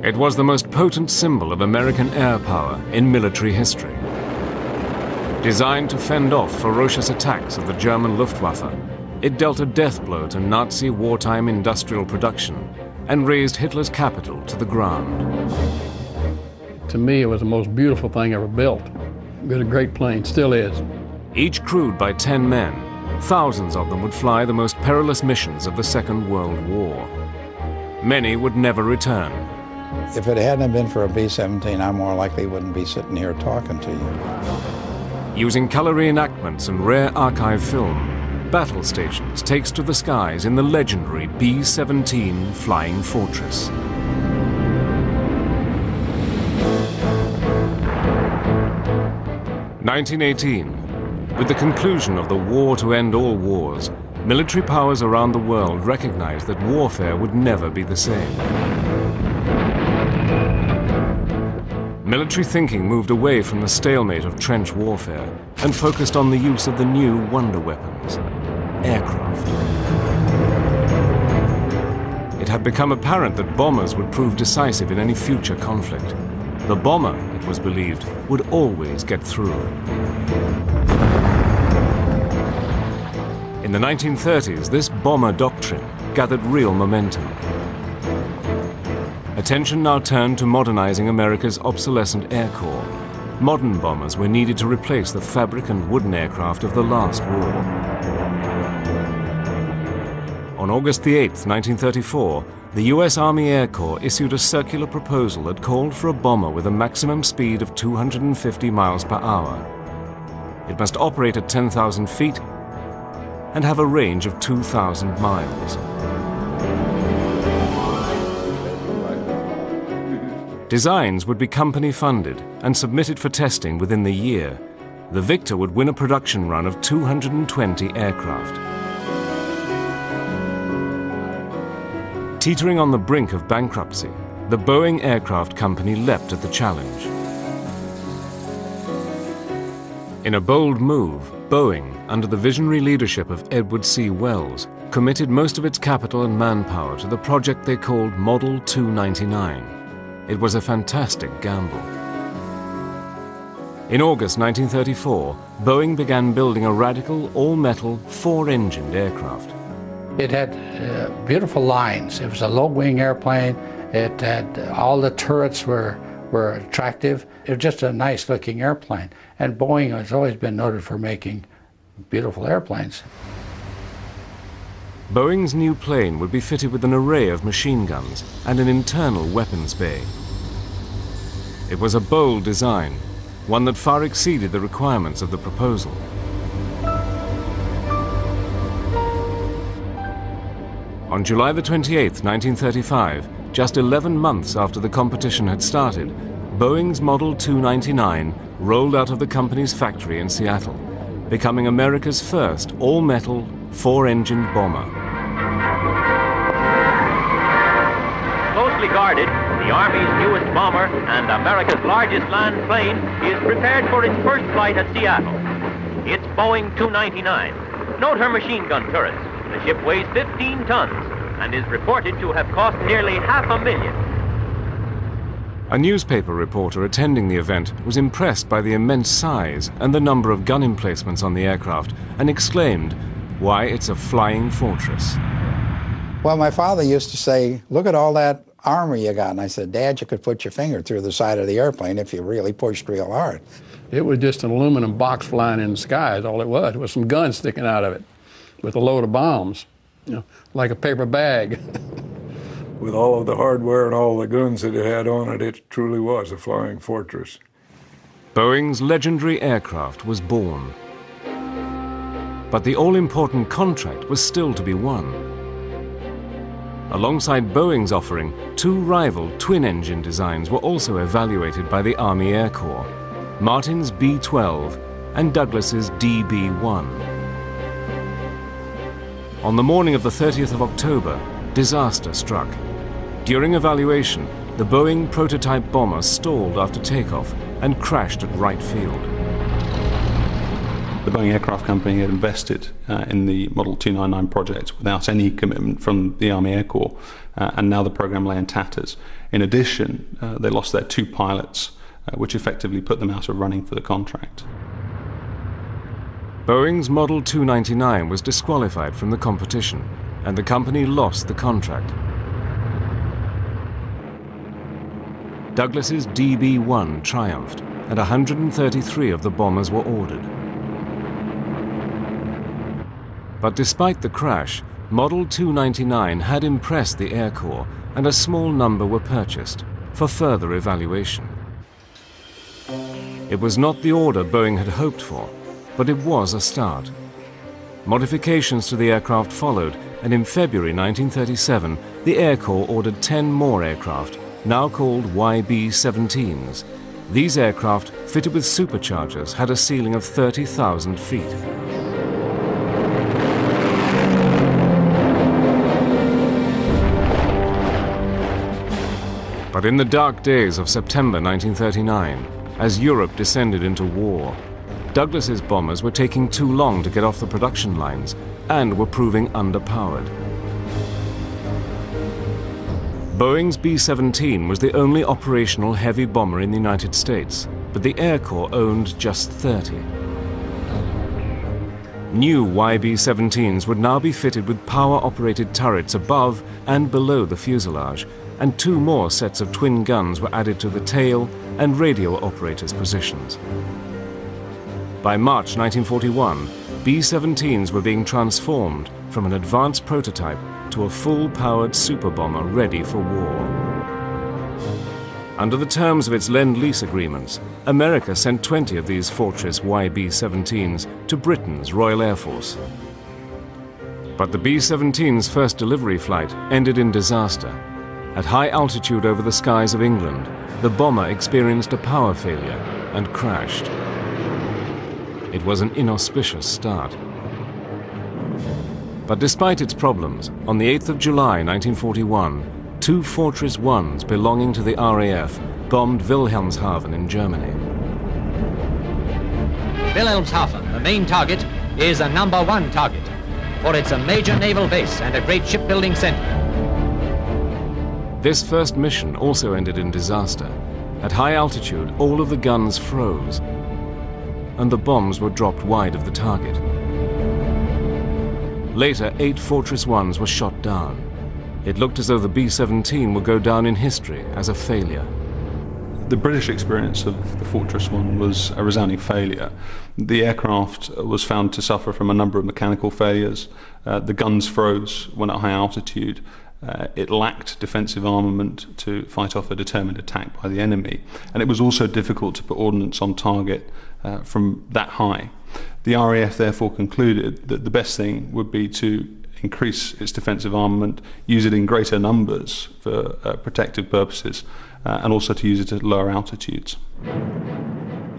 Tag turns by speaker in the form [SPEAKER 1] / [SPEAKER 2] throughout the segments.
[SPEAKER 1] It was the most potent symbol of American air power in military history. Designed to fend off ferocious attacks of the German Luftwaffe, it dealt a death blow to Nazi wartime industrial production and razed Hitler's capital to the ground.
[SPEAKER 2] To me, it was the most beautiful thing ever built. It was a great plane, still is.
[SPEAKER 1] Each crewed by 10 men, thousands of them would fly the most perilous missions of the Second World War. Many would never return.
[SPEAKER 3] If it hadn't been for a B-17, I more likely wouldn't be sitting here talking to you.
[SPEAKER 1] Using color reenactments and rare archive film, Battle Stations takes to the skies in the legendary B-17 Flying Fortress. (1918). With the conclusion of the war to end all wars, military powers around the world recognized that warfare would never be the same. Military thinking moved away from the stalemate of trench warfare and focused on the use of the new wonder weapons, aircraft. It had become apparent that bombers would prove decisive in any future conflict. The bomber, it was believed, would always get through. In the 1930s, this bomber doctrine gathered real momentum. Attention now turned to modernizing America's obsolescent Air Corps. Modern bombers were needed to replace the fabric and wooden aircraft of the last war. On August 8, 1934, the U.S. Army Air Corps issued a circular proposal that called for a bomber with a maximum speed of 250 miles per hour. It must operate at 10,000 feet and have a range of 2,000 miles. Designs would be company-funded and submitted for testing within the year. The victor would win a production run of 220 aircraft. Teetering on the brink of bankruptcy, the Boeing Aircraft Company leapt at the challenge. In a bold move, Boeing, under the visionary leadership of Edward C. Wells, committed most of its capital and manpower to the project they called Model 299. It was a fantastic gamble. In August 1934, Boeing began building a radical, all-metal, four-engined aircraft.
[SPEAKER 4] It had beautiful lines. It was a low-wing airplane. It had all the turrets were attractive. It was just a nice-looking airplane. And Boeing has always been noted for making beautiful airplanes.
[SPEAKER 1] Boeing's new plane would be fitted with an array of machine guns and an internal weapons bay. It was a bold design, one that far exceeded the requirements of the proposal. On July the 28th, 1935, just 11 months after the competition had started, Boeing's Model 299 rolled out of the company's factory in Seattle, becoming America's first all-metal, four-engined bomber.
[SPEAKER 5] Closely guarded, the Army's newest bomber and America's largest land plane is prepared for its first flight at Seattle. It's Boeing 299. Note her machine gun turrets. The ship weighs 15 tons and is reported to have cost nearly $500,000.
[SPEAKER 1] A newspaper reporter attending the event was impressed by the immense size and the number of gun emplacements on the aircraft and exclaimed, "Why, it's a flying fortress."
[SPEAKER 3] Well, my father used to say, "Look at all that armor you got." And I said, "Dad, you could put your finger through the side of the airplane if you really pushed real hard."
[SPEAKER 2] It was just an aluminum box flying in the sky is all it was. It was some guns sticking out of it with a load of bombs, you know, like a paper bag.
[SPEAKER 6] With all of the hardware and all the guns that it had on it, it truly was a flying fortress.
[SPEAKER 1] Boeing's legendary aircraft was born. But the all-important contract was still to be won. Alongside Boeing's offering, two rival twin-engine designs were also evaluated by the Army Air Corps, Martin's B-12 and Douglas's DB-1. On the morning of the 30th of October, disaster struck. During evaluation, the Boeing prototype bomber stalled after takeoff and crashed at Wright Field.
[SPEAKER 7] The Boeing Aircraft Company had invested in the Model 299 project without any commitment from the Army Air Corps, and now the program lay in tatters. In addition, they lost their 2 pilots, which effectively put them out of running for the contract.
[SPEAKER 1] Boeing's Model 299 was disqualified from the competition, and the company lost the contract. Douglas's DB-1 triumphed, and 133 of the bombers were ordered. But despite the crash, Model 299 had impressed the Air Corps, and a small number were purchased for further evaluation. It was not the order Boeing had hoped for, but it was a start. Modifications to the aircraft followed, and in February 1937, the Air Corps ordered 10 more aircraft, now called YB-17s. These aircraft, fitted with superchargers, had a ceiling of 30,000 feet. But in the dark days of September 1939, as Europe descended into war, Douglas's bombers were taking too long to get off the production lines and were proving underpowered. Boeing's B-17 was the only operational heavy bomber in the United States, but the Air Corps owned just 30. New YB-17s would now be fitted with power-operated turrets above and below the fuselage, and 2 more sets of twin guns were added to the tail and radio operators' positions. By March 1941, B-17s were being transformed from an advanced prototype to a full-powered superbomber ready for war. Under the terms of its Lend-Lease agreements, America sent 20 of these Fortress YB-17s to Britain's Royal Air Force. But the B-17's first delivery flight ended in disaster. At high altitude over the skies of England, the bomber experienced a power failure and crashed. It was an inauspicious start. But despite its problems, on the 8th of July 1941, 2 Fortress 1s belonging to the RAF bombed Wilhelmshaven in Germany.
[SPEAKER 8] Wilhelmshaven, the main target, is a #1 target, for it's a major naval base and a great shipbuilding center.
[SPEAKER 1] This first mission also ended in disaster. At high altitude, all of the guns froze, and the bombs were dropped wide of the target. Later, 8 Fortress 1s were shot down. It looked as though the B-17 would go down in history as a failure.
[SPEAKER 7] The British experience of the Fortress 1 was a resounding failure. The aircraft was found to suffer from a number of mechanical failures. The guns froze when at high altitude. It lacked defensive armament to fight off a determined attack by the enemy, and it was also difficult to put ordnance on target from that high. The RAF therefore concluded that the best thing would be to increase its defensive armament, use it in greater numbers for protective purposes, and also to use it at lower altitudes.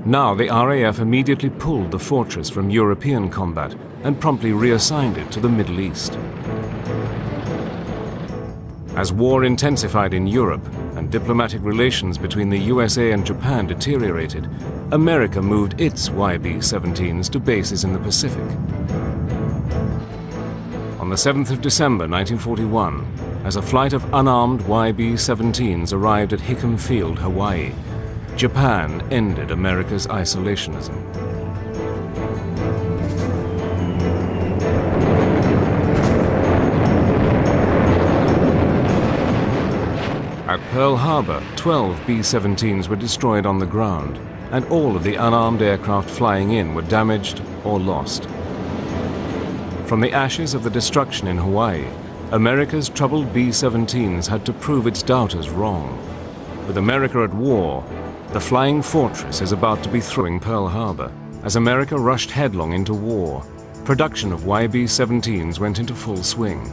[SPEAKER 1] Now the RAF immediately pulled the Fortress from European combat and promptly reassigned it to the Middle East. As war intensified in Europe and diplomatic relations between the USA and Japan deteriorated, America moved its YB-17s to bases in the Pacific. On the 7th of December 1941, as a flight of unarmed YB-17s arrived at Hickam Field, Hawaii, Japan ended America's isolationism. At Pearl Harbor, 12 B-17s were destroyed on the ground, and all of the unarmed aircraft flying in were damaged or lost. From the ashes of the destruction in Hawaii, America's troubled B-17s had to prove its doubters wrong. With America at war, the Flying Fortress is about to be throwing Pearl Harbor. As America rushed headlong into war, production of YB-17s went into full swing.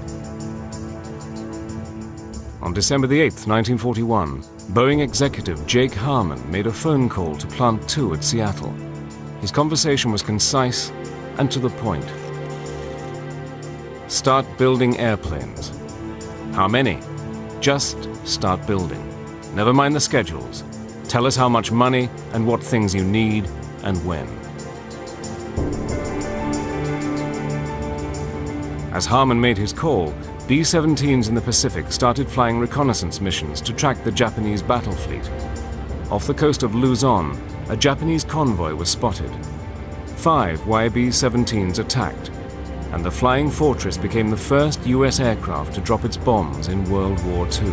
[SPEAKER 1] On December the 8th, 1941, Boeing executive Jake Harmon made a phone call to Plant 2 at Seattle. His conversation was concise and to the point. Start building airplanes. How many? Just start building. Never mind the schedules. Tell us how much money and what things you need and when. As Harmon made his call, B-17s in the Pacific started flying reconnaissance missions to track the Japanese battle fleet. Off the coast of Luzon, a Japanese convoy was spotted. 5 YB-17s attacked, and the Flying Fortress became the first US aircraft to drop its bombs in World War II.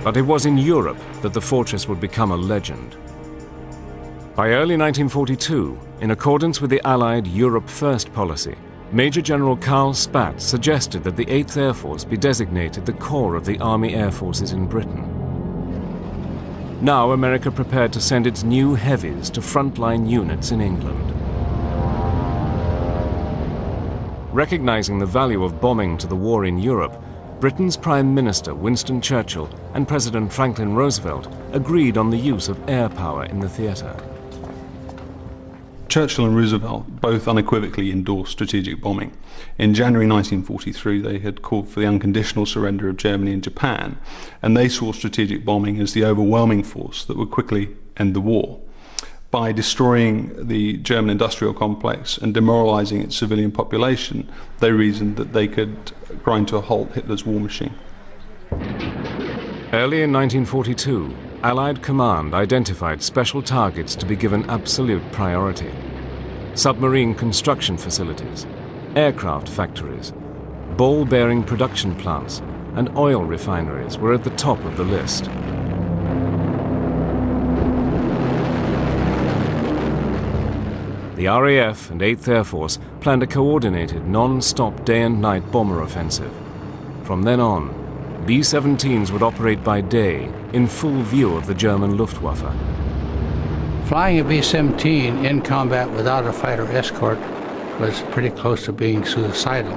[SPEAKER 1] But it was in Europe that the fortress would become a legend. By early 1942, in accordance with the Allied Europe First policy, Major General Karl Spaatz suggested that the 8th Air Force be designated the core of the Army Air Forces in Britain. Now America prepared to send its new heavies to frontline units in England. Recognizing the value of bombing to the war in Europe, Britain's Prime Minister Winston Churchill and President Franklin Roosevelt agreed on the use of air power in the theater.
[SPEAKER 7] Churchill and Roosevelt both unequivocally endorsed strategic bombing. In January 1943, they had called for the unconditional surrender of Germany and Japan, and they saw strategic bombing as the overwhelming force that would quickly end the war. By destroying the German industrial complex and demoralizing its civilian population, they reasoned that they could grind to a halt Hitler's war machine.
[SPEAKER 1] Early in 1942, Allied command identified special targets to be given absolute priority. Submarine construction facilities, aircraft factories, ball-bearing production plants, and oil refineries were at the top of the list. The RAF and 8th Air Force planned a coordinated, non-stop day and night bomber offensive. From then on, B-17s would operate by day in full view of the German Luftwaffe.
[SPEAKER 4] Flying a B-17 in combat without a fighter escort was pretty close to being suicidal.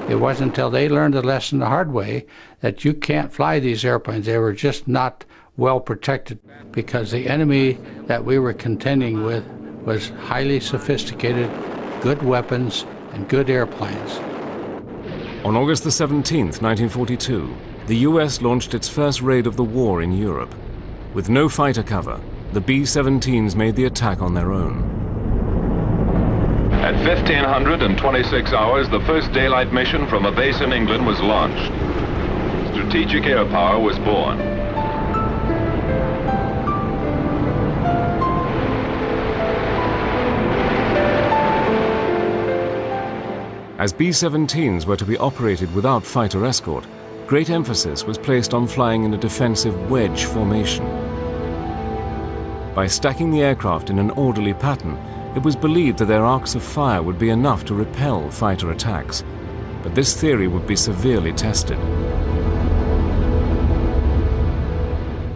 [SPEAKER 4] It wasn't until they learned the lesson the hard way that you can't fly these airplanes. They were just not well protected because the enemy that we were contending with was highly sophisticated, good weapons, and good airplanes.
[SPEAKER 1] On August the 17th, 1942, the US launched its first raid of the war in Europe. With no fighter cover, the B-17s made the attack on their own.
[SPEAKER 9] At 1526 hours, the first daylight mission from a base in England was launched. Strategic air power was born.
[SPEAKER 1] As B-17s were to be operated without fighter escort, great emphasis was placed on flying in a defensive wedge formation. By stacking the aircraft in an orderly pattern, it was believed that their arcs of fire would be enough to repel fighter attacks. But this theory would be severely tested.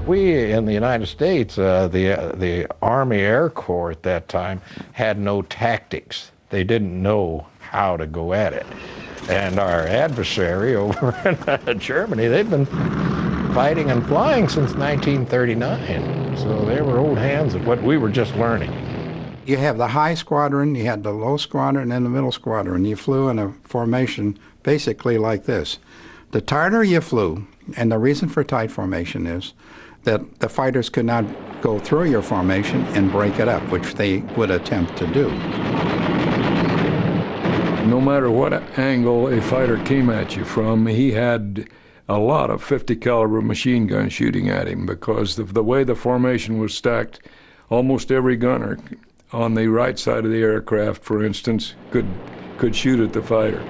[SPEAKER 10] We in the United States, the Army Air Corps at that time, had no tactics. They didn't know how to go at it. And our adversary over in Germany, they've been fighting and flying since 1939. So they were old hands at what we were just learning.
[SPEAKER 3] You have the high squadron, you had the low squadron, and the middle squadron. You flew in a formation basically like this. The tighter you flew, and the reason for tight formation is that the fighters could not go through your formation and break it up, which they would attempt to do.
[SPEAKER 6] No matter what angle a fighter came at you from, he had a lot of 50 caliber machine gun shooting at him because of the way the formation was stacked. Almost every gunner on the right side of the aircraft, for instance, could shoot at the fighter.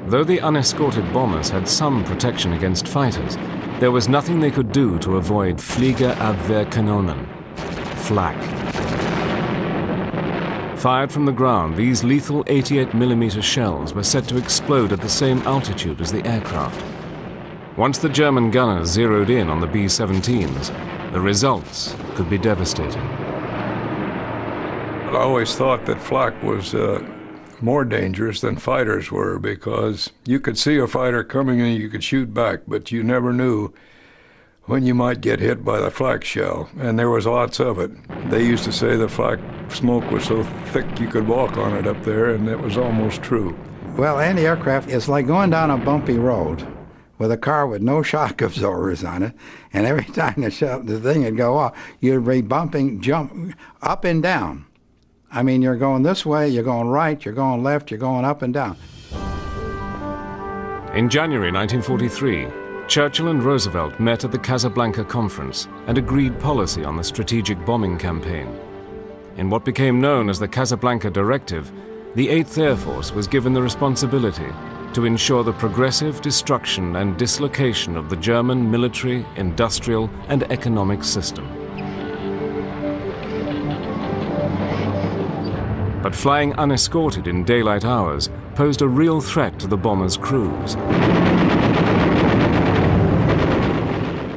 [SPEAKER 1] Though the unescorted bombers had some protection against fighters, there was nothing they could do to avoid Fliegerabwehrkanonen, flak. Fired from the ground, these lethal 88mm shells were said to explode at the same altitude as the aircraft. Once the German gunners zeroed in on the B-17s, the results could be devastating.
[SPEAKER 6] I always thought that flak was more dangerous than fighters were because you could see a fighter coming and you could shoot back, but you never knew when you might get hit by the flak shell, and there was lots of it. They used to say the flak smoke was so thick you could walk on it up there, and it was almost true.
[SPEAKER 3] Well, anti-aircraft is like going down a bumpy road with a car with no shock absorbers on it, and every time the thing would go off, you'd be jump up and down. I mean, you're going this way, you're going right, you're going left, you're going up and down.
[SPEAKER 1] In January 1943, Churchill and Roosevelt met at the Casablanca Conference and agreed policy on the strategic bombing campaign. In what became known as the Casablanca Directive, the 8th Air Force was given the responsibility to ensure the progressive destruction and dislocation of the German military, industrial, and economic system. But flying unescorted in daylight hours posed a real threat to the bombers' crews.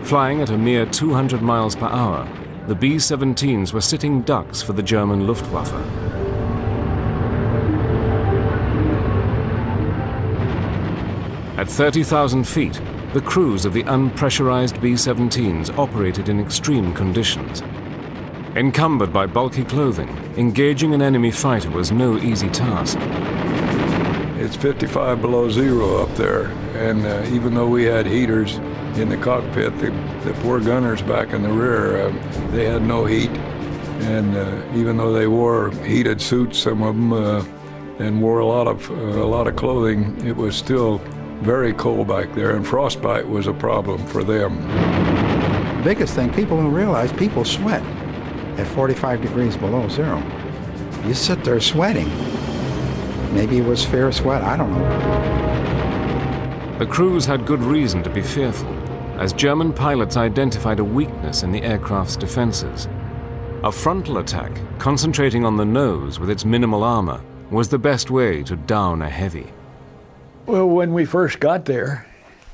[SPEAKER 1] Flying at a mere 200 miles per hour, the B-17s were sitting ducks for the German Luftwaffe. At 30,000 feet, the crews of the unpressurized B-17s operated in extreme conditions. Encumbered by bulky clothing, engaging an enemy fighter was no easy task.
[SPEAKER 6] It's 55 below zero up there, and even though we had heaters in the cockpit, the poor gunners back in the rear, they had no heat. And even though they wore heated suits, some of them, and wore a lot of clothing, it was still very cold back there, and frostbite was a problem for them.
[SPEAKER 3] The biggest thing, people don't realize, people sweat at 45 degrees below zero. You sit there sweating. Maybe it was fair sweat, I don't know.
[SPEAKER 1] The crews had good reason to be fearful, as German pilots identified a weakness in the aircraft's defenses. A frontal attack, concentrating on the nose with its minimal armor, was the best way to down a heavy.
[SPEAKER 11] Well, when we first got there,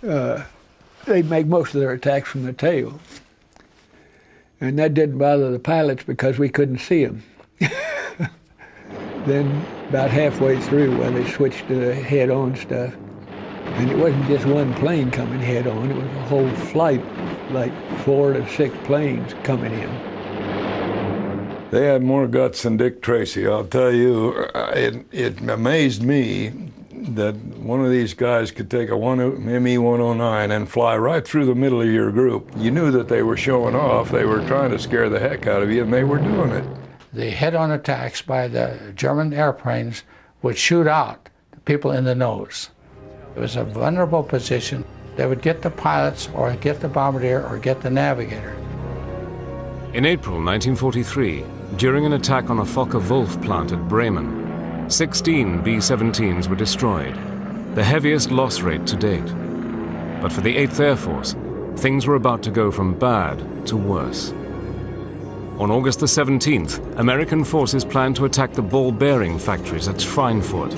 [SPEAKER 11] they'd make most of their attacks from the tail. And that didn't bother the pilots because we couldn't see them. Then about halfway through, well, they switched to the head-on stuff. And it wasn't just one plane coming head-on, it was a whole flight, like 4 to 6 planes coming in.
[SPEAKER 6] They had more guts than Dick Tracy, I'll tell you. It amazed me that one of these guys could take a ME-109 and fly right through the middle of your group. You knew that they were showing off. They were trying to scare the heck out of you, and they were doing it.
[SPEAKER 4] The head-on attacks by the German airplanes would shoot out the people in the nose. It was a vulnerable position. They would get the pilots, or get the bombardier, or get the navigator.
[SPEAKER 1] In April 1943, during an attack on a Fokker-Wulf plant at Bremen, 16 B-17s were destroyed, the heaviest loss rate to date. But for the 8th Air Force, things were about to go from bad to worse. On August the 17th, American forces planned to attack the ball bearing factories at Schweinfurt.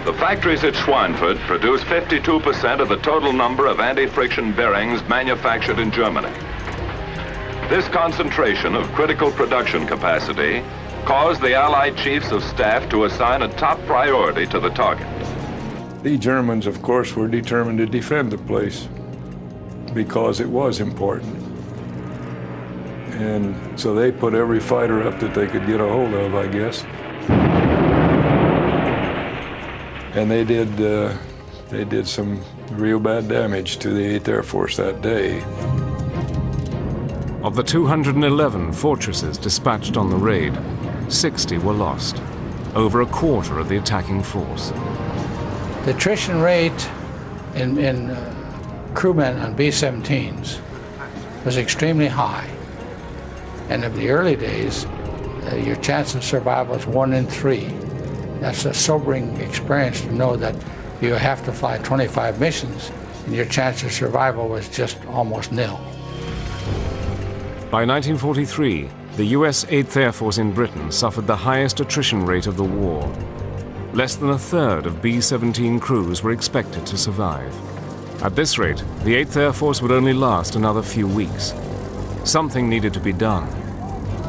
[SPEAKER 9] The factories at Schweinfurt produce 52% of the total number of anti-friction bearings manufactured in Germany. This concentration of critical production capacity caused the Allied chiefs of staff to assign a top priority to the target.
[SPEAKER 6] The Germans, of course, were determined to defend the place because it was important. And so they put every fighter up that they could get a hold of, I guess. And they did some real bad damage to the 8th Air Force that day.
[SPEAKER 1] Of the 211 fortresses dispatched on the raid, 60 were lost, over a quarter of the attacking force.
[SPEAKER 4] The attrition rate in crewmen on B-17s was extremely high. And in the early days, your chance of survival is 1 in 3. That's a sobering experience to know that you have to fly 25 missions and your chance of survival was just almost nil.
[SPEAKER 1] By 1943, the US 8th Air Force in Britain suffered the highest attrition rate of the war. Less than a third of B-17 crews were expected to survive. At this rate, the 8th Air Force would only last another few weeks. Something needed to be done.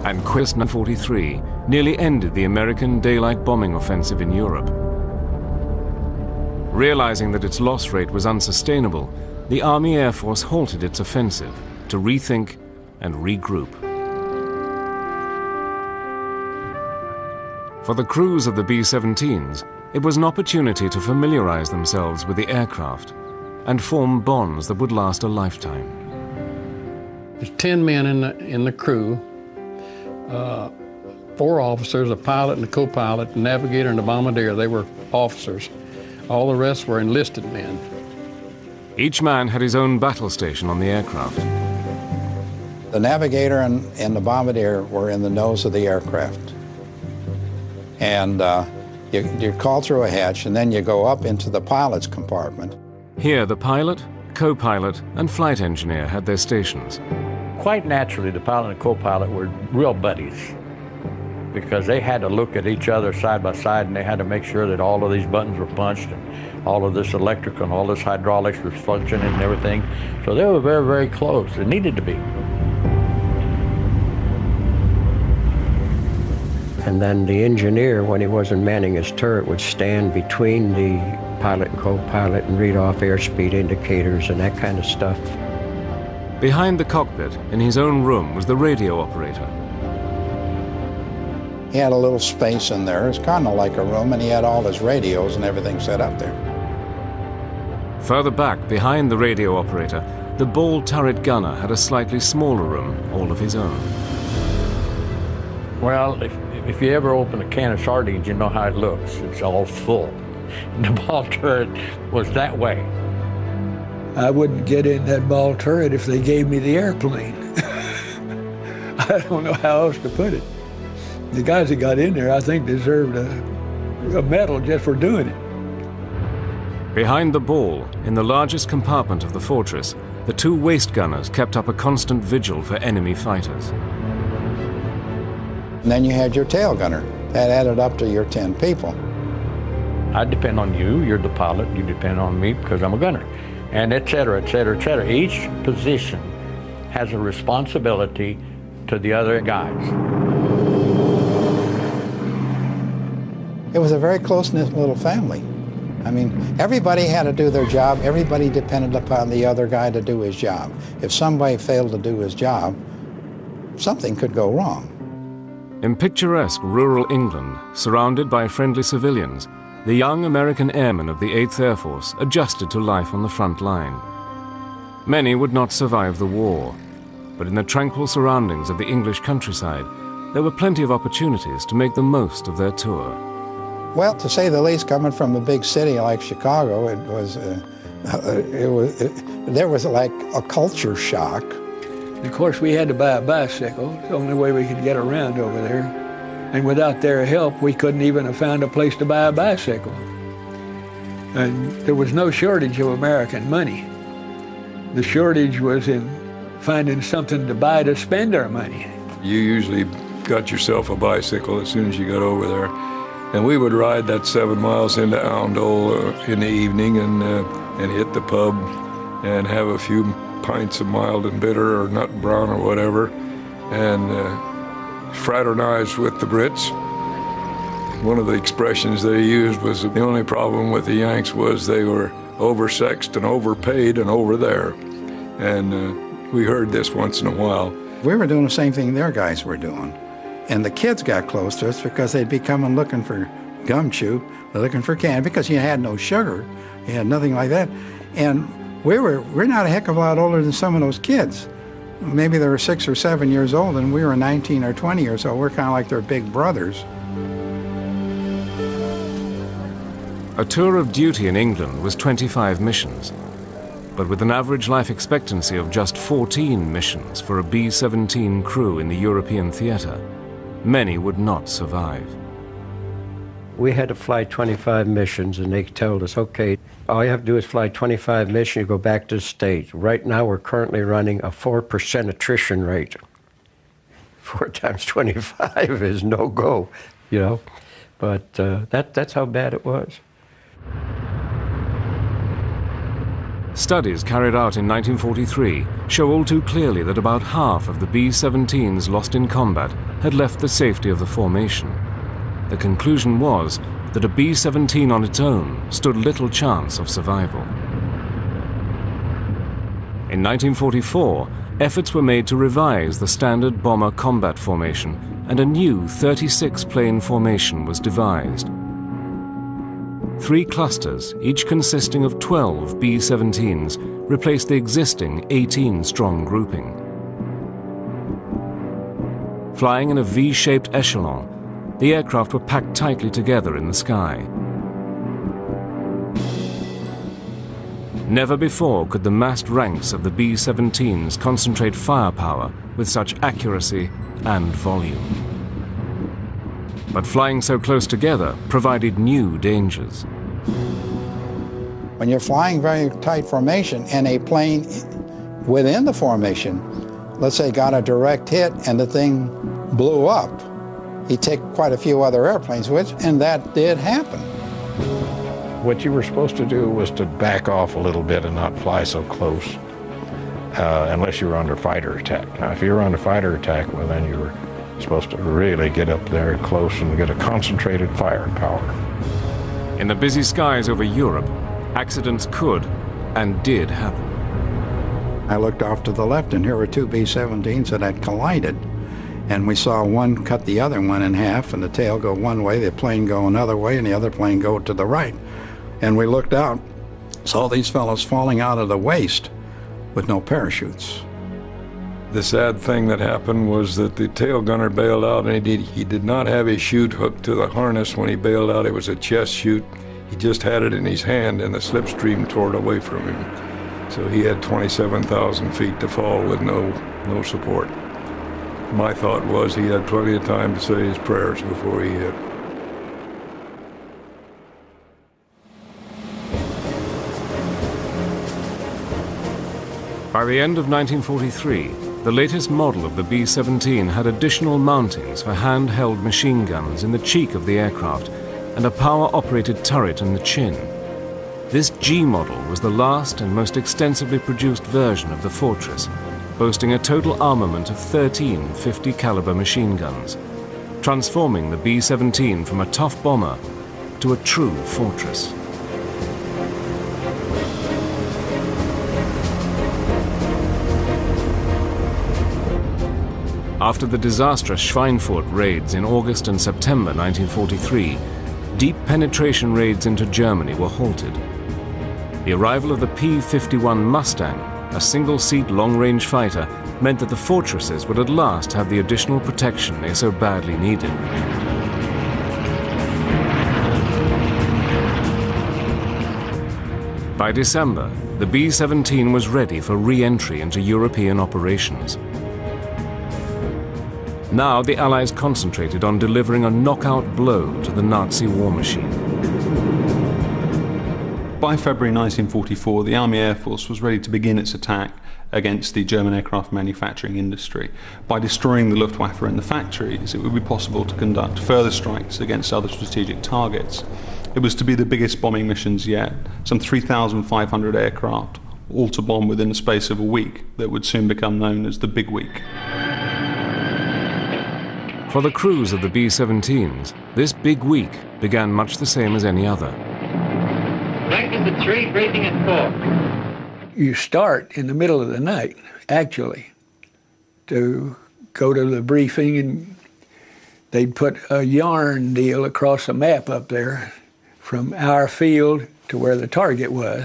[SPEAKER 1] And August 1943 nearly ended the American daylight bombing offensive in Europe. Realizing that its loss rate was unsustainable, the Army Air Force halted its offensive to rethink and regroup. For the crews of the B-17s, it was an opportunity to familiarize themselves with the aircraft. and form bonds that would last a lifetime.
[SPEAKER 2] There's 10 men in the crew, 4 officers, a pilot and a co-pilot, the navigator and the bombardier. They were officers. All the rest were enlisted men.
[SPEAKER 1] Each man had his own battle station on the aircraft.
[SPEAKER 3] The navigator and the bombardier were in the nose of the aircraft. And you call through a hatch, and then you go up into the pilot's compartment.
[SPEAKER 1] Here, the pilot, co-pilot, and flight engineer had their stations.
[SPEAKER 10] Quite naturally, the pilot and co-pilot were real buddies, because they had to look at each other side by side, and they had to make sure that all of these buttons were punched and all of this electrical and all this hydraulics was functioning and everything. So they were very, very close. They needed to be.
[SPEAKER 12] And then the engineer, when he wasn't manning his turret, would stand between the pilot and co-pilot and read off airspeed indicators and that kind of stuff.
[SPEAKER 1] Behind the cockpit, in his own room, was the radio operator.
[SPEAKER 3] He had a little space in there. It's kind of like a room, and he had all his radios and everything set up there.
[SPEAKER 1] Further back, behind the radio operator, the ball turret gunner had a slightly smaller room, all of his own.
[SPEAKER 10] Well, if you ever open a can of sardines, you know how it looks. It's all full. And the ball turret was that way.
[SPEAKER 11] I wouldn't get in that ball turret if they gave me the airplane. I don't know how else to put it. The guys that got in there, I think, deserved a medal just for doing it.
[SPEAKER 1] Behind the ball, in the largest compartment of the fortress, the 2 waist gunners kept up a constant vigil for enemy fighters.
[SPEAKER 3] And then you had your tail gunner. That added up to your 10 people.
[SPEAKER 10] I depend on you, you're the pilot, you depend on me because I'm a gunner, and et cetera, et cetera, et cetera. Each position has a responsibility to the other guys.
[SPEAKER 3] It was a very close-knit little family. I mean, everybody had to do their job. Everybody depended upon the other guy to do his job. If somebody failed to do his job, something could go wrong.
[SPEAKER 1] In picturesque rural England, surrounded by friendly civilians, the young American airmen of the 8th Air Force adjusted to life on the front line. Many would not survive the war, but in the tranquil surroundings of the English countryside, there were plenty of opportunities to make the most of their tour.
[SPEAKER 3] Well, to say the least, coming from a big city like Chicago, there was like a culture shock.
[SPEAKER 11] Of course, we had to buy a bicycle. It's the only way we could get around over there. And without their help, we couldn't even have found a place to buy a bicycle. And there was no shortage of American money. The shortage was in finding something to buy to spend our money.
[SPEAKER 6] You usually got yourself a bicycle as soon as you got over there. And we would ride that 7 miles into Oundle in the evening and hit the pub and have a few pints of mild and bitter or nut brown or whatever, and fraternize with the Brits. One of the expressions they used was the only problem with the Yanks was they were oversexed and overpaid and over there. And we heard this once in a while.
[SPEAKER 3] We were doing the same thing their guys were doing. And the kids got close to us because they'd be coming looking for gum chew, looking for candy, because you had no sugar, you had nothing like that. And we're not a heck of a lot older than some of those kids. Maybe they were 6 or 7 years old, and we were 19 or 20 years old. We're kind of like their big brothers.
[SPEAKER 1] A tour of duty in England was 25 missions, but with an average life expectancy of just 14 missions for a B-17 crew in the European theater, many would not survive.
[SPEAKER 12] We had to fly 25 missions, and they told us, okay, all you have to do is fly 25 missions, you go back to the States. Right now, we're currently running a 4% attrition rate. 4 times 25 is no go, you know. But that's how bad it was.
[SPEAKER 1] Studies carried out in 1943 show all too clearly that about half of the B-17s lost in combat had left the safety of the formation. The conclusion was that a B-17 on its own stood little chance of survival. In 1944, efforts were made to revise the standard bomber combat formation, and a new 36-plane formation was devised. 3 clusters, each consisting of 12 B-17s, replaced the existing 18-strong grouping. Flying in a V-shaped echelon, the aircraft were packed tightly together in the sky. Never before could the massed ranks of the B-17s concentrate firepower with such accuracy and volume. But flying so close together provided new dangers.
[SPEAKER 3] When you're flying very tight formation and a plane within the formation, let's say got a direct hit and the thing blew up, he'd take quite a few other airplanes with it, and that did happen.
[SPEAKER 10] What you were supposed to do was to back off a little bit and not fly so close, unless you were under fighter attack. Now, if you were under fighter attack, well, then you were supposed to really get up there close and get a concentrated firepower.
[SPEAKER 1] In the busy skies over Europe, accidents could and did happen.
[SPEAKER 3] I looked off to the left, and here were 2 B-17s that had collided. And we saw one cut the other one in half, and the tail go one way, the plane go another way, and the other plane go to the right. And we looked out, saw these fellows falling out of the waist with no parachutes.
[SPEAKER 6] The sad thing that happened was that the tail gunner bailed out, and he did not have his chute hooked to the harness when he bailed out. It was a chest chute. He just had it in his hand, and the slipstream tore it away from him. So he had 27,000 feet to fall with no support. My thought was he had plenty of time to say his prayers before he hit.
[SPEAKER 1] By the end of 1943, the latest model of the B-17 had additional mountings for handheld machine guns in the cheek of the aircraft and a power-operated turret in the chin. This G model was the last and most extensively produced version of the Fortress, boasting a total armament of 13 50-caliber machine guns, transforming the B-17 from a tough bomber to a true fortress. After the disastrous Schweinfurt raids in August and September 1943, deep penetration raids into Germany were halted. The arrival of the P-51 Mustang, a single-seat long-range fighter, meant that the fortresses would at last have the additional protection they so badly needed. By December, the B-17 was ready for re-entry into European operations. Now the Allies concentrated on delivering a knockout blow to the Nazi war machine.
[SPEAKER 7] By February 1944, the Army Air Force was ready to begin its attack against the German aircraft manufacturing industry. By destroying the Luftwaffe in the factories, it would be possible to conduct further strikes against other strategic targets. It was to be the biggest bombing missions yet, some 3,500 aircraft, all to bomb within the space of a week that would soon become known as the Big Week.
[SPEAKER 1] For the crews of the B-17s, this big week began much the same as any other.
[SPEAKER 13] Breakfast at 3, briefing at 4.
[SPEAKER 11] You start in the middle of the night, actually, to go to the briefing, and they'd put a yarn deal across a map up there from our field to where the target was.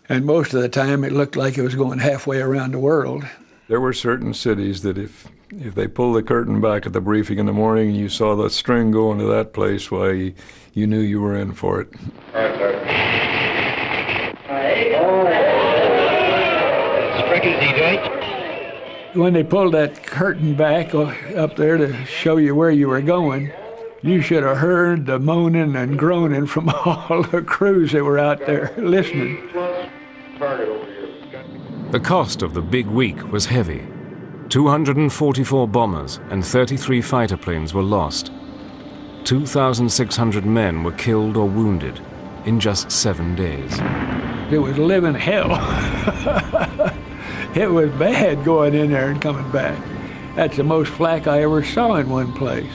[SPEAKER 11] And most of the time it looked like it was going halfway around the world.
[SPEAKER 6] There were certain cities that if they pulled the curtain back at the briefing in the morning and you saw the string going to that place, why, you knew you were in for it.
[SPEAKER 11] When they pulled that curtain back up there to show you where you were going, you should have heard the moaning and groaning from all the crews that were out there listening.
[SPEAKER 1] The cost of the big week was heavy. 244 bombers and 33 fighter planes were lost. 2,600 men were killed or wounded in just 7 days.
[SPEAKER 11] It was living hell. It was bad going in there and coming back. That's the most flak I ever saw in one place.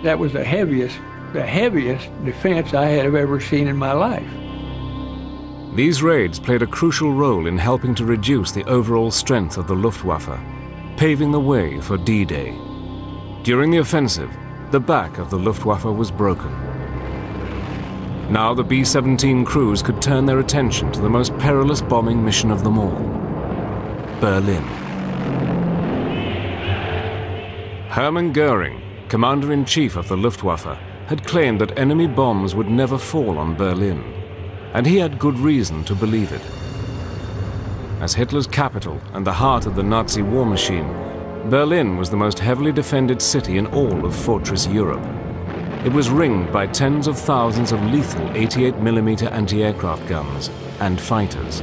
[SPEAKER 11] That was the heaviest defense I have ever seen in my life.
[SPEAKER 1] These raids played a crucial role in helping to reduce the overall strength of the Luftwaffe, paving the way for D-Day. During the offensive, the back of the Luftwaffe was broken. Now the B-17 crews could turn their attention to the most perilous bombing mission of them all, Berlin. Hermann Goering, commander-in-chief of the Luftwaffe, had claimed that enemy bombs would never fall on Berlin, and he had good reason to believe it. As Hitler's capital and the heart of the Nazi war machine, Berlin was the most heavily defended city in all of Fortress Europe. It was ringed by tens of thousands of lethal 88mm anti-aircraft guns and fighters.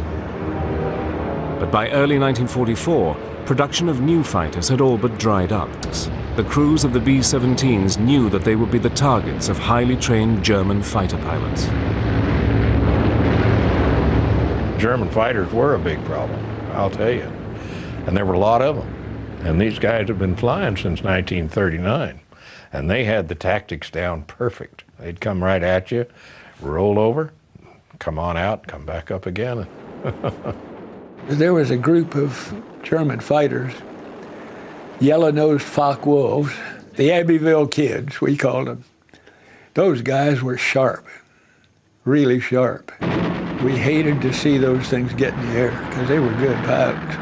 [SPEAKER 1] But by early 1944, production of new fighters had all but dried up. The crews of the B-17s knew that they would be the targets of highly trained German fighter pilots.
[SPEAKER 10] German fighters were a big problem, I'll tell you. And there were a lot of them. And these guys have been flying since 1939. And they had the tactics down perfect. They'd come right at you, roll over, come on out, come back up again.
[SPEAKER 11] There was a group of German fighters, yellow-nosed Focke-Wulfs, the Abbeville Kids, we called them. Those guys were sharp, really sharp. We hated to see those things get in the air because they were good pilots.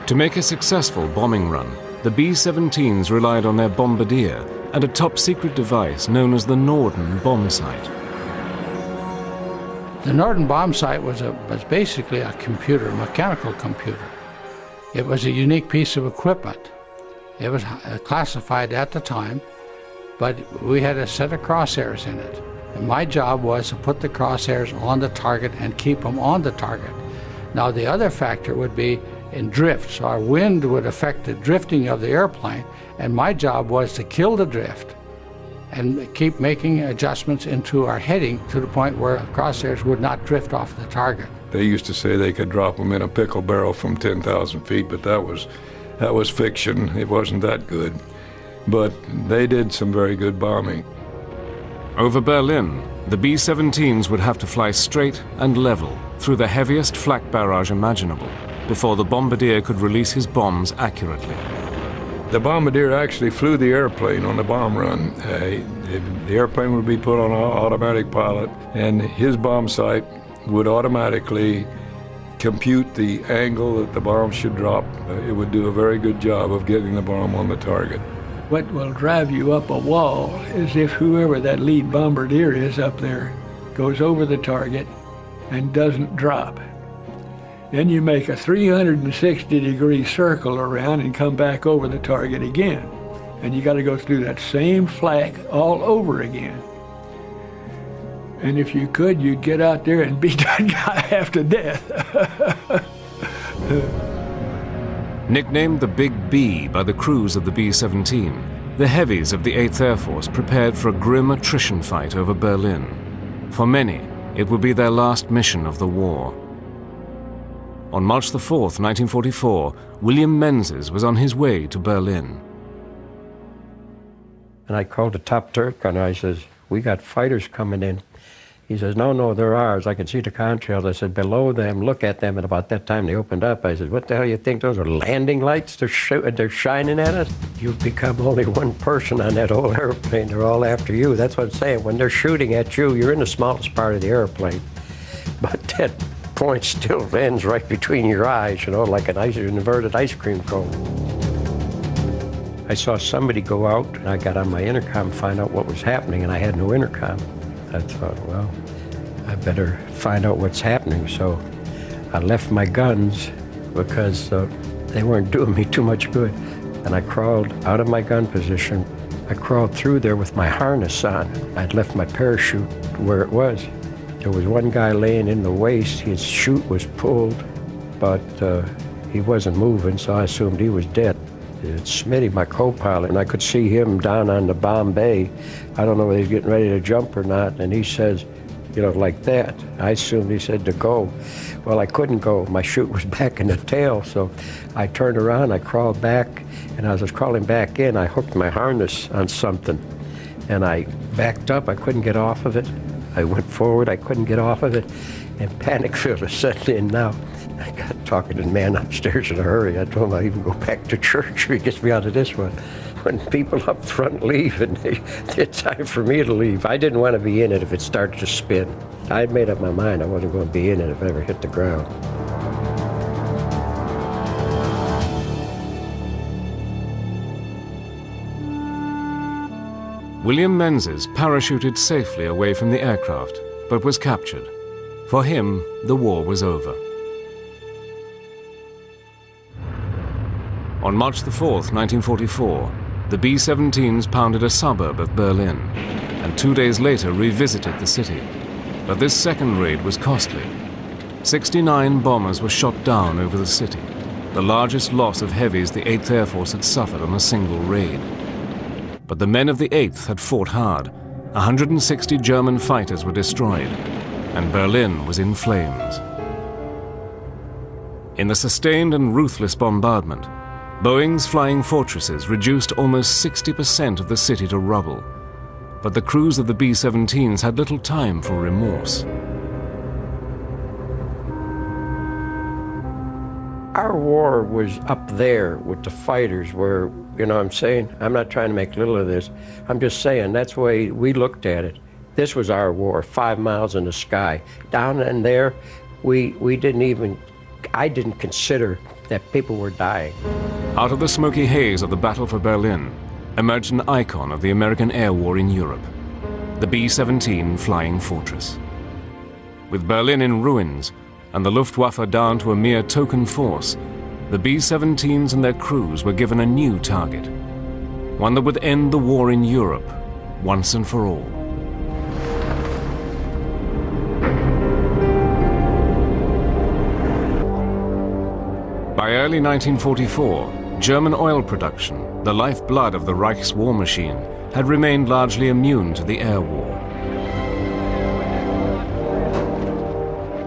[SPEAKER 1] To make a successful bombing run, the B-17s relied on their bombardier and a top-secret device known as the Norden bomb sight.
[SPEAKER 4] The Norden bomb sight was basically a computer, a mechanical computer. It was a unique piece of equipment. It was classified at the time, but we had a set of crosshairs in it. And my job was to put the crosshairs on the target and keep them on the target. Now the other factor would be in drift, so our wind would affect the drifting of the airplane, and my job was to kill the drift and keep making adjustments into our heading to the point where crosshairs would not drift off the target.
[SPEAKER 6] They used to say they could drop them in a pickle barrel from 10,000 feet, but that was fiction. It wasn't that good. But they did some very good bombing.
[SPEAKER 1] Over Berlin, the B-17s would have to fly straight and level through the heaviest flak barrage imaginable before the bombardier could release his bombs accurately.
[SPEAKER 6] The bombardier actually flew the airplane on the bomb run. The airplane would be put on an automatic pilot, and his bomb sight would automatically compute the angle that the bomb should drop. It would do a very good job of getting the bomb on the target.
[SPEAKER 11] What will drive you up a wall is if whoever that lead bombardier is up there goes over the target and doesn't drop. Then you make a 360-degree circle around and come back over the target again. And you got to go through that same flak all over again. And if you could, you'd get out there and beat that guy half to death.
[SPEAKER 1] Nicknamed the Big B by the crews of the B-17, the heavies of the 8th Air Force prepared for a grim attrition fight over Berlin. For many, it would be their last mission of the war. On March the 4th, 1944, William Menzies was on his way to Berlin.
[SPEAKER 12] And I called the top turret gunner. I says, "We got fighters coming in." He says, "No, they're ours. I can see the contrails." I said, "Below them, look at them." And about that time, they opened up. I said, "What the hell you think? Those are landing lights? They're shining at us? You've become only one person on that whole airplane. They're all after you." That's what I'm saying. When they're shooting at you, you're in the smallest part of the airplane. But that point still ends right between your eyes, you know, like an inverted ice cream cone. I saw somebody go out, and I got on my intercom to find out what was happening, and I had no intercom. I thought, well, I better find out what's happening. So I left my guns because they weren't doing me too much good. And I crawled out of my gun position. I crawled through there with my harness on. I'd left my parachute where it was. There was one guy laying in the waist. His chute was pulled, but he wasn't moving, so I assumed he was dead. It's Smitty, my co-pilot, and I could see him down on the bomb bay. I don't know whether he's getting ready to jump or not, and he says, you know, like that. I assumed he said to go. Well, I couldn't go. My chute was back in the tail, so I turned around, I crawled back, and as I was crawling back in, I hooked my harness on something, and I backed up. I couldn't get off of it. I went forward, I couldn't get off of it, and panic feels was setting in now. I got talking to the man upstairs in a hurry. I told him I'd even go back to church if he gets me out of this one. when people up front leave and it's time for me to leave. I didn't want to be in it if it started to spin. I had made up my mind I wasn't going to be in it if it ever hit the ground.
[SPEAKER 1] William Menzies parachuted safely away from the aircraft, but was captured. For him, the war was over. On March the 4th, 1944, the B-17s pounded a suburb of Berlin, and 2 days later revisited the city. But this second raid was costly. 69 bombers were shot down over the city, the largest loss of heavies the 8th Air Force had suffered on a single raid. But the men of the 8th had fought hard. 160 German fighters were destroyed, and Berlin was in flames. In the sustained and ruthless bombardment, Boeing's flying fortresses reduced almost 60% of the city to rubble. But the crews of the B-17s had little time for remorse.
[SPEAKER 12] Our war was up there with the fighters where, you know what I'm saying? I'm not trying to make little of this. I'm just saying that's the way we looked at it. This was our war, 5 miles in the sky. Down in there, I didn't consider that people were dying.
[SPEAKER 1] Out of the smoky haze of the Battle for Berlin emerged an icon of the American air war in Europe, the B-17 Flying Fortress. With Berlin in ruins and the Luftwaffe down to a mere token force, the B-17s and their crews were given a new target, one that would end the war in Europe once and for all. By early 1944, German oil production, the lifeblood of the Reich's war machine, had remained largely immune to the air war.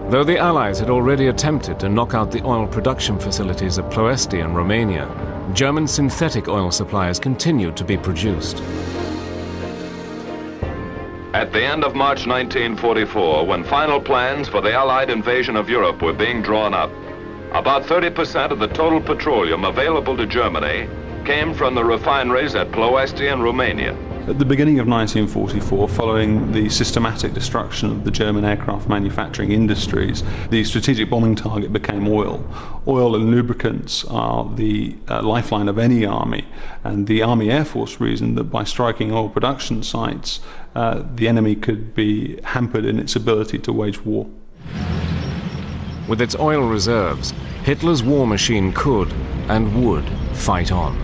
[SPEAKER 1] Though the Allies had already attempted to knock out the oil production facilities at Ploesti and Romania, German synthetic oil supplies continued to be produced.
[SPEAKER 9] At the end of March 1944, when final plans for the Allied invasion of Europe were being drawn up, about 30% of the total petroleum available to Germany came from the refineries at Ploesti and Romania.
[SPEAKER 7] At the beginning of 1944, following the systematic destruction of the German aircraft manufacturing industries, the strategic bombing target became oil. Oil and lubricants are the lifeline of any army, and the Army Air Force reasoned that by striking oil production sites, the enemy could be hampered in its ability to wage war.
[SPEAKER 1] With its oil reserves, Hitler's war machine could and would fight on.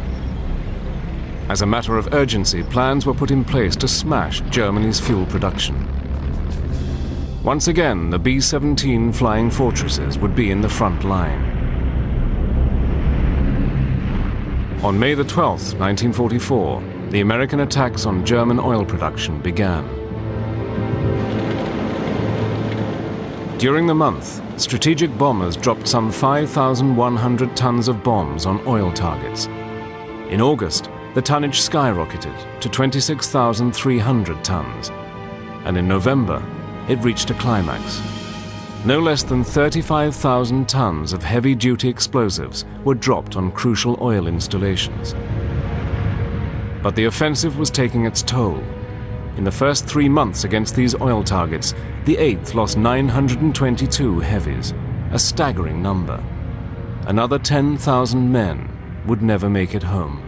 [SPEAKER 1] As a matter of urgency, plans were put in place to smash Germany's fuel production. Once again, the B-17 Flying Fortresses would be in the front line. On May the 12th, 1944, the American attacks on German oil production began. During the month, strategic bombers dropped some 5,100 tons of bombs on oil targets. In August, the tonnage skyrocketed to 26,300 tons, and in November, it reached a climax. No less than 35,000 tons of heavy-duty explosives were dropped on crucial oil installations. But the offensive was taking its toll. In the first 3 months against these oil targets, the 8th lost 922 heavies, a staggering number. Another 10,000 men would never make it home.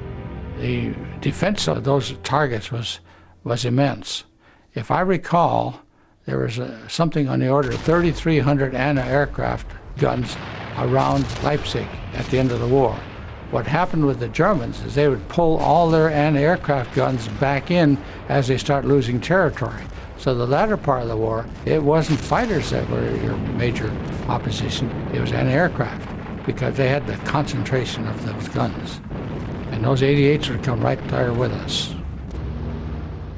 [SPEAKER 4] The defense of those targets was immense. If I recall, there was something on the order of 3,300 anti-aircraft guns around Leipzig at the end of the war. What happened with the Germans is they would pull all their anti-aircraft guns back in as they start losing territory. So the latter part of the war, it wasn't fighters that were your major opposition, it was anti-aircraft, because they had the concentration of those guns. And those 88s would come right there with us.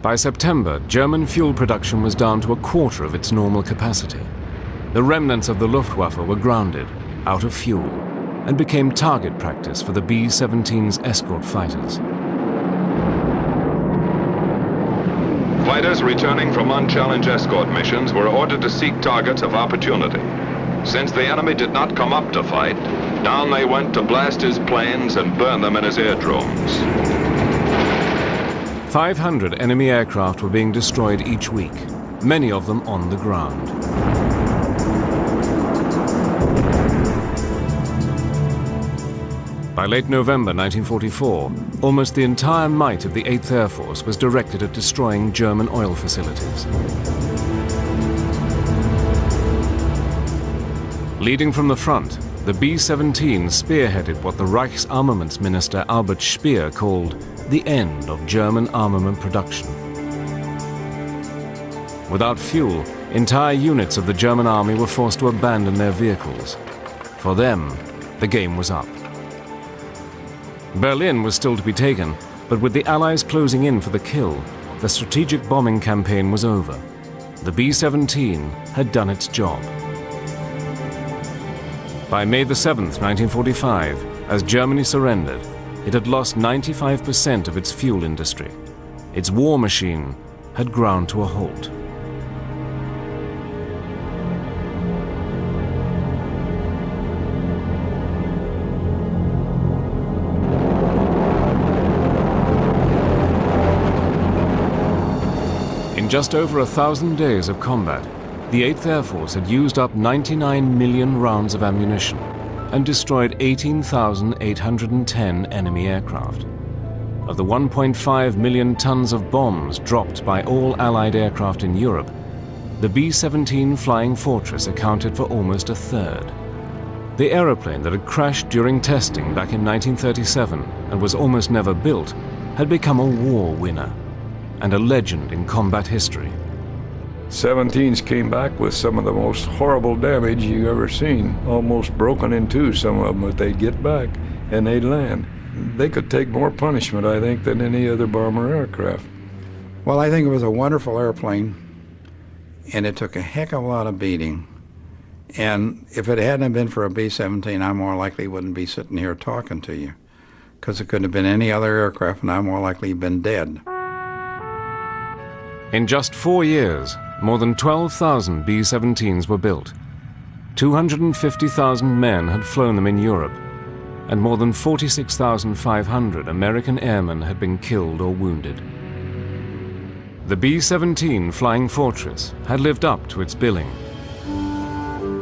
[SPEAKER 1] By September, German fuel production was down to a quarter of its normal capacity. The remnants of the Luftwaffe were grounded, out of fuel, and became target practice for the B-17's escort fighters.
[SPEAKER 9] Fighters returning from unchallenged escort missions were ordered to seek targets of opportunity. Since the enemy did not come up to fight, down they went to blast his planes and burn them in his airdromes.
[SPEAKER 1] 500 enemy aircraft were being destroyed each week, many of them on the ground. By late November 1944, almost the entire might of the 8th Air Force was directed at destroying German oil facilities. Leading from the front, the B-17 spearheaded what the Reichsarmamentsminister Albert Speer called the end of German armament production. Without fuel, entire units of the German army were forced to abandon their vehicles. For them, the game was up. Berlin was still to be taken, but with the Allies closing in for the kill, the strategic bombing campaign was over. The B-17 had done its job. By May the 7th, 1945, as Germany surrendered, it had lost 95% of its fuel industry. Its war machine had ground to a halt. In just over 1,000 days of combat, the 8th Air Force had used up 99 million rounds of ammunition and destroyed 18,810 enemy aircraft. Of the 1.5 million tons of bombs dropped by all Allied aircraft in Europe, the B-17 Flying Fortress accounted for almost a third. The aeroplane that had crashed during testing back in 1937 and was almost never built had become a war winner and a legend in combat history.
[SPEAKER 6] 17s came back with some of the most horrible damage you've ever seen, almost broken in two, some of them, but they'd get back and they'd land. They could take more punishment, I think, than any other bomber aircraft.
[SPEAKER 3] Well, I think it was a wonderful airplane, and it took a heck of a lot of beating. And if it hadn't been for a B-17, I more likely wouldn't be sitting here talking to you, because it couldn't have been any other aircraft, and I more likely been dead.
[SPEAKER 1] In just 4 years, more than 12,000 B-17s were built. 250,000 men had flown them in Europe, and more than 46,500 American airmen had been killed or wounded. The B-17 Flying Fortress had lived up to its billing.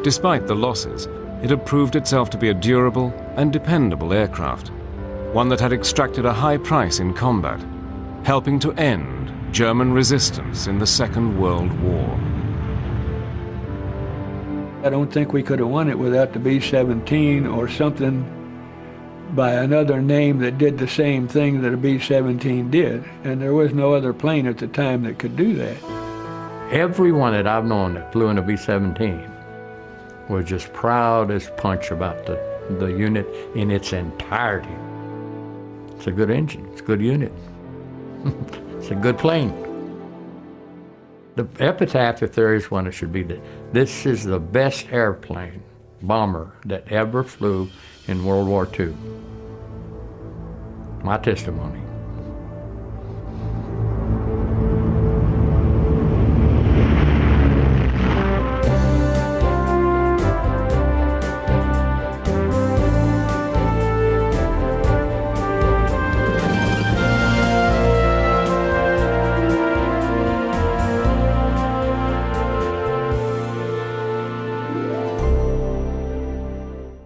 [SPEAKER 1] Despite the losses, it had proved itself to be a durable and dependable aircraft, one that had extracted a high price in combat, helping to end German resistance in the Second World War.
[SPEAKER 11] I don't think we could have won it without the B-17 or something by another name that did the same thing that a B-17 did. And there was no other plane at the time that could do that.
[SPEAKER 14] Everyone that I've known that flew in a B-17 was just proud as punch about the unit in its entirety. It's a good engine, it's a good unit. It's a good plane. The epitaph, if there is one, it should be that this is the best airplane, bomber, that ever flew in World War II. My testimony.